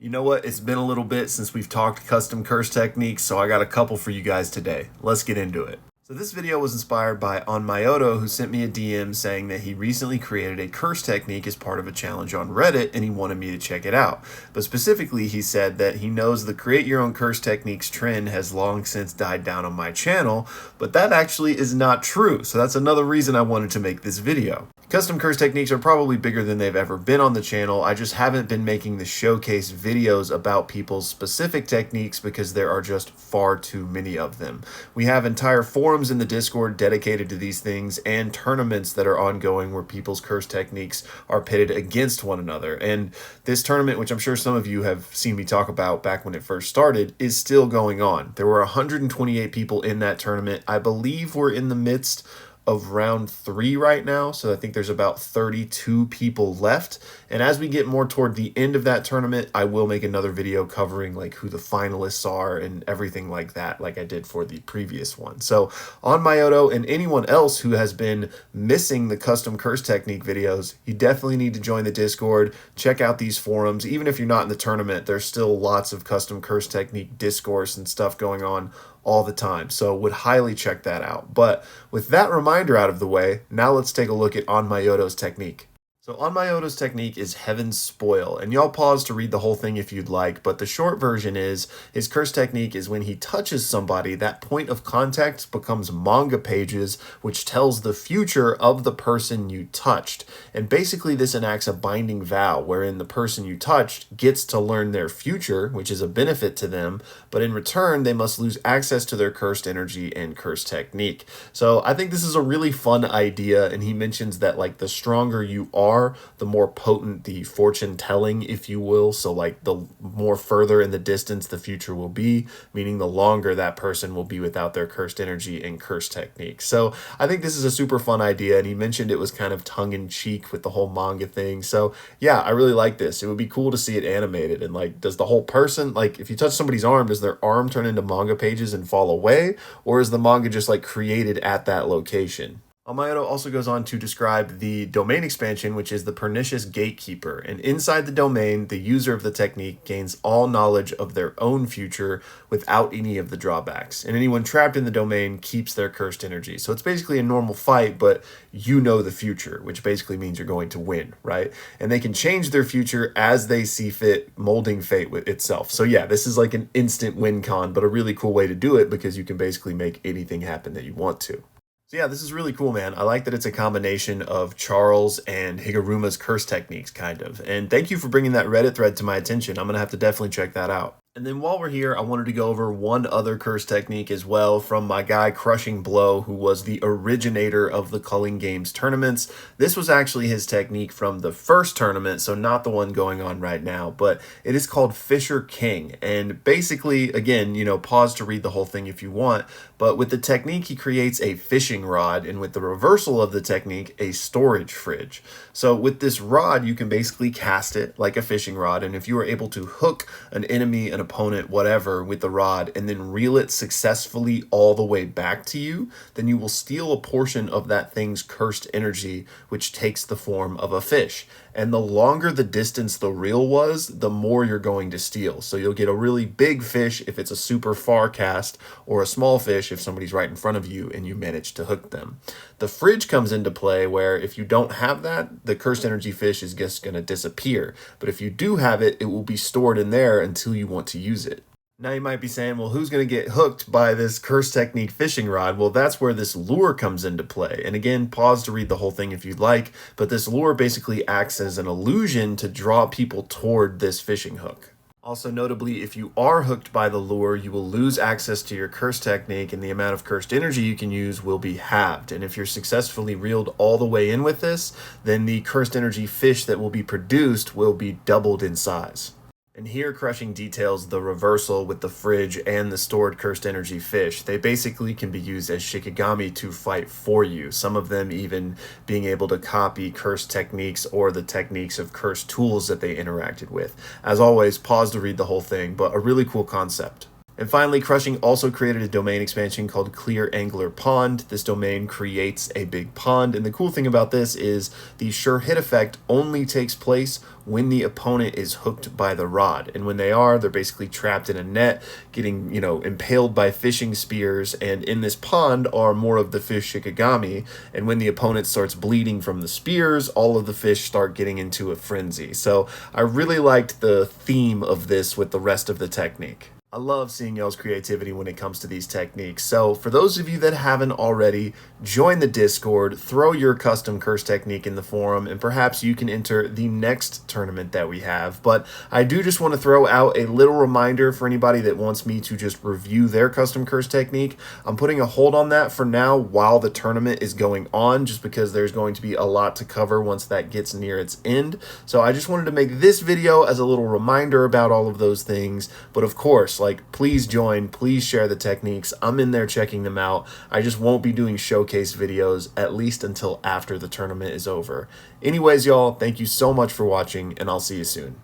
You know what? It's been a little bit since we've talked custom curse techniques, so I got a couple for you guys today. Let's get into it. So this video was inspired by Onmyoto, who sent me a DM saying that he recently created a curse technique as part of a challenge on Reddit and he wanted me to check it out. But specifically, he said that he knows the create your own curse techniques trend has long since died down on my channel, but that actually is not true. So that's another reason I wanted to make this video. Custom curse techniques are probably bigger than they've ever been on the channel. I just haven't been making the showcase videos about people's specific techniques because there are just far too many of them. We have entire forums in the Discord dedicated to these things and tournaments that are ongoing where people's curse techniques are pitted against one another. And this tournament, which I'm sure some of you have seen me talk about back when it first started, is still going on. There were 128 people in that tournament. I believe we're in the midst of round 3 right now, so I think there's about 32 people left, and as we get more toward the end of that tournament, I will make another video covering like who the finalists are and everything like that, like I did for the previous one. So Onmyoto and anyone else who has been missing the custom curse technique videos, you definitely need to join the Discord, check out these forums. Even if you're not in the tournament, there's still lots of custom curse technique discourse and stuff going on all the time, so would highly check that out. But with that reminder out of the way, now let's take a look at Onmyoto's technique. So Onmyoto's technique is Heaven's Spoil, and y'all pause to read the whole thing if you'd like, but the short version is, his curse technique is when he touches somebody, that point of contact becomes manga pages, which tells the future of the person you touched. And basically this enacts a binding vow, wherein the person you touched gets to learn their future, which is a benefit to them, but in return, they must lose access to their cursed energy and cursed technique. So I think this is a really fun idea, and he mentions that like the stronger you are, the more potent the fortune telling, if you will. So like the more further in the distance the future will be, meaning the longer that person will be without their cursed energy and cursed technique. So I think this is a super fun idea, and he mentioned it was kind of tongue-in-cheek with the whole manga thing. So yeah, I really like this. It would be cool to see it animated, and like, does the whole person, like if you touch somebody's arm, does their arm turn into manga pages and fall away, or is the manga just like created at that location? Onmyoto also goes on to describe the domain expansion, which is the Pernicious Gatekeeper, and inside the domain, the user of the technique gains all knowledge of their own future without any of the drawbacks, and anyone trapped in the domain keeps their cursed energy. So it's basically a normal fight, but you know the future, which basically means you're going to win, right? And they can change their future as they see fit, molding fate with itself. So yeah, this is like an instant win con, but a really cool way to do it because you can basically make anything happen that you want to. So yeah, this is really cool, man. I like that it's a combination of Charles and Higuruma's curse techniques, kind of. And thank you for bringing that Reddit thread to my attention. I'm going to have to definitely check that out. And then while we're here, I wanted to go over one other curse technique as well from my guy Crushing Blow, who was the originator of the Culling Games tournaments. This was actually his technique from the first tournament, so not the one going on right now, but it is called Fisher King. And basically, again, pause to read the whole thing if you want, but with the technique, he creates a fishing rod, and with the reversal of the technique, a storage fridge. So with this rod, you can basically cast it like a fishing rod, and if you are able to hook an enemy, an opponent, whatever, with the rod and then reel it successfully all the way back to you, then you will steal a portion of that thing's cursed energy, which takes the form of a fish. And the longer the distance the reel was, the more you're going to steal. So you'll get a really big fish if it's a super far cast, or a small fish if somebody's right in front of you and you manage to hook them. The fridge comes into play where if you don't have that, the cursed energy fish is just going to disappear. But if you do have it, it will be stored in there until you want to use it. Now you might be saying, well, who's going to get hooked by this curse technique fishing rod? Well, that's where this lure comes into play. And again, pause to read the whole thing if you'd like, but this lure basically acts as an illusion to draw people toward this fishing hook. Also notably, if you are hooked by the lure, you will lose access to your curse technique, and the amount of cursed energy you can use will be halved. And if you're successfully reeled all the way in with this, then the cursed energy fish that will be produced will be doubled in size. And here Crushing details the reversal with the fridge and the stored cursed energy fish. They basically can be used as shikigami to fight for you, some of them even being able to copy cursed techniques or the techniques of cursed tools that they interacted with. As always, pause to read the whole thing, but a really cool concept. And finally, Crushing also created a domain expansion called Clear Angular Pond. This domain creates a big pond, and the cool thing about this is the sure hit effect only takes place when the opponent is hooked by the rod. And when they are, they're basically trapped in a net, getting, impaled by fishing spears, and in this pond are more of the fish shikigami, and when the opponent starts bleeding from the spears, all of the fish start getting into a frenzy. So I really liked the theme of this with the rest of the technique. I love seeing y'all's creativity when it comes to these techniques. So for those of you that haven't already, join the Discord, throw your custom curse technique in the forum, and perhaps you can enter the next tournament that we have. But I do just want to throw out a little reminder for anybody that wants me to just review their custom curse technique. I'm putting a hold on that for now while the tournament is going on, just because there's going to be a lot to cover once that gets near its end. So I just wanted to make this video as a little reminder about all of those things. But of course, please join, please share the techniques. I'm in there checking them out. I just won't be doing showcase videos, at least until after the tournament is over. Anyways, y'all, thank you so much for watching, and I'll see you soon.